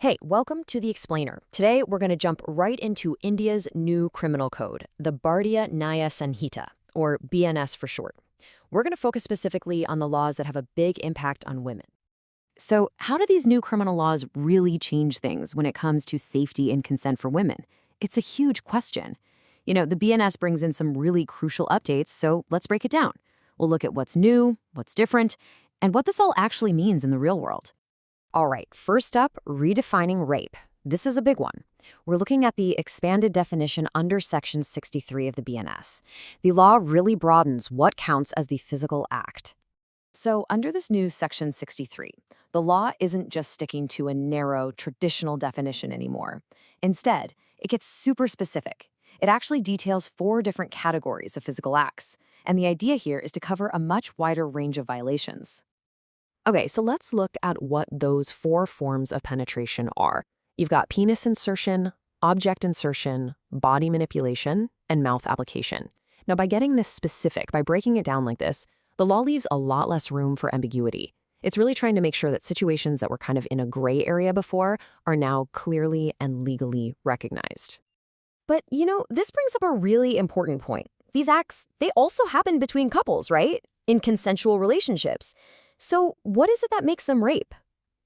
Hey, welcome to The Explainer. Today, we're going to jump right into India's new criminal code, the Bharatiya Nyaya Sanhita, or BNS for short. We're going to focus specifically on the laws that have a big impact on women. So, how do these new criminal laws really change things when it comes to safety and consent for women? It's a huge question. The BNS brings in some really crucial updates, so let's break it down. We'll look at what's new, what's different, and what this all actually means in the real world. All right, first up, redefining rape. This is a big one. We're looking at the expanded definition under Section 63 of the BNS. The law really broadens what counts as the physical act. So, under this new Section 63, the law isn't just sticking to a narrow, traditional definition anymore. Instead, it gets super specific. It actually details 4 different categories of physical acts, and the idea here is to cover a much wider range of violations. Okay, so let's look at what those 4 forms of penetration are. You've got penis insertion, object insertion, body manipulation, and mouth application. Now, by getting this specific, by breaking it down like this, the law leaves a lot less room for ambiguity. It's really trying to make sure that situations that were kind of in a gray area before are now clearly and legally recognized. But, this brings up a really important point. These acts, they also happen between couples, right? In consensual relationships. So what is it that makes them rape?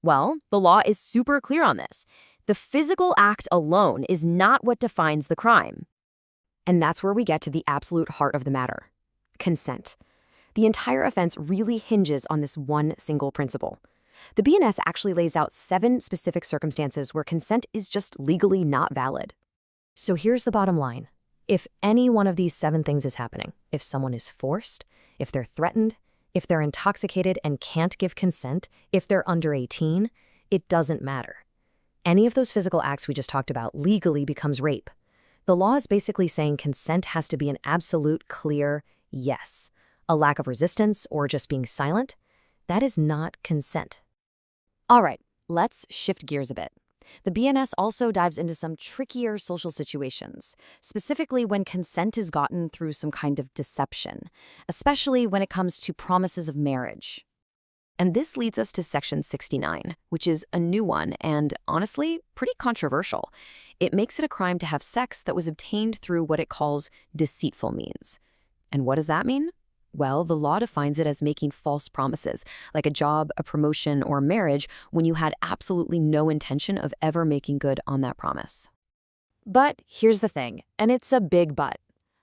Well, the law is super clear on this. The physical act alone is not what defines the crime. And that's where we get to the absolute heart of the matter: consent. The entire offense really hinges on this one single principle. The BNS actually lays out 7 specific circumstances where consent is just legally not valid. So here's the bottom line. If any one of these 7 things is happening, if someone is forced, if they're threatened, if they're intoxicated and can't give consent, if they're under 18, it doesn't matter. Any of those physical acts we just talked about legally becomes rape. The law is basically saying consent has to be an absolute, clear yes. A lack of resistance or just being silent, that is not consent. All right, let's shift gears a bit. The BNS also dives into some trickier social situations, specifically when consent is gotten through some kind of deception, especially when it comes to promises of marriage. And this leads us to Section 69, which is a new one and, honestly, pretty controversial. It makes it a crime to have sex that was obtained through what it calls deceitful means. And what does that mean? Well, the law defines it as making false promises, like a job, a promotion, or marriage, when you had absolutely no intention of ever making good on that promise. But here's the thing, and it's a big but.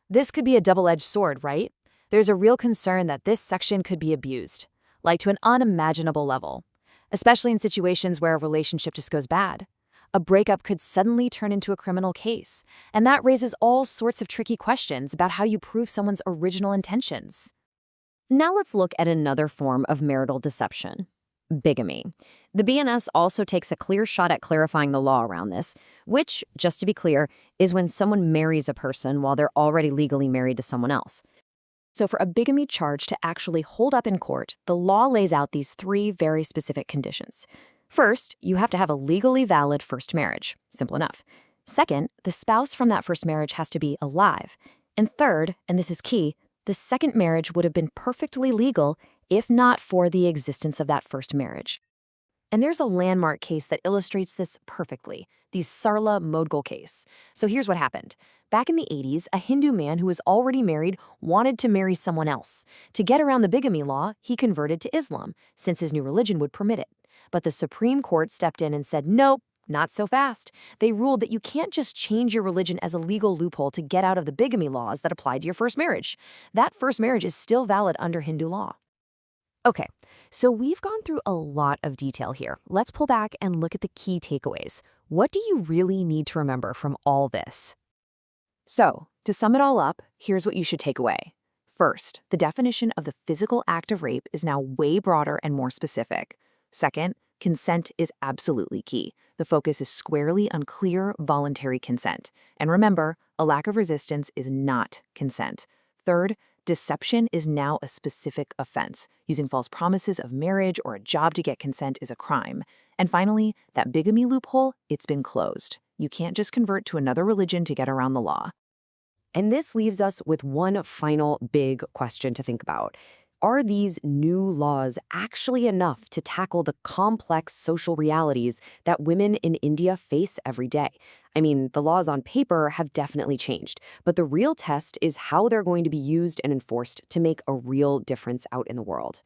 This could be a double-edged sword, right? There's a real concern that this section could be abused, like to an unimaginable level, especially in situations where a relationship just goes bad. A breakup could suddenly turn into a criminal case, and that raises all sorts of tricky questions about how you prove someone's original intentions. Now let's look at another form of marital deception: bigamy. The BNS also takes a clear shot at clarifying the law around this, which, just to be clear, is when someone marries a person while they're already legally married to someone else. So for a bigamy charge to actually hold up in court, the law lays out these 3 very specific conditions. First, you have to have a legally valid first marriage. Simple enough. Second, the spouse from that first marriage has to be alive. And third, and this is key, the second marriage would have been perfectly legal if not for the existence of that first marriage. And there's a landmark case that illustrates this perfectly, the Sarla Modgul case. So here's what happened. Back in the 80s, a Hindu man who was already married wanted to marry someone else. To get around the bigamy law, he converted to Islam, since his new religion would permit it. But the Supreme Court stepped in and said, nope, not so fast. They ruled that you can't just change your religion as a legal loophole to get out of the bigamy laws that apply to your first marriage. That first marriage is still valid under Hindu law. Okay, so we've gone through a lot of detail here. Let's pull back and look at the key takeaways. What do you really need to remember from all this? So, to sum it all up, here's what you should take away. First, the definition of the physical act of rape is now way broader and more specific. Second, consent is absolutely key. The focus is squarely on clear, voluntary consent. And remember, a lack of resistance is not consent. Third, deception is now a specific offense. Using false promises of marriage or a job to get consent is a crime. And finally, that bigamy loophole, it's been closed. You can't just convert to another religion to get around the law. And this leaves us with one final big question to think about. Are these new laws actually enough to tackle the complex social realities that women in India face every day? I mean, the laws on paper have definitely changed, but the real test is how they're going to be used and enforced to make a real difference out in the world.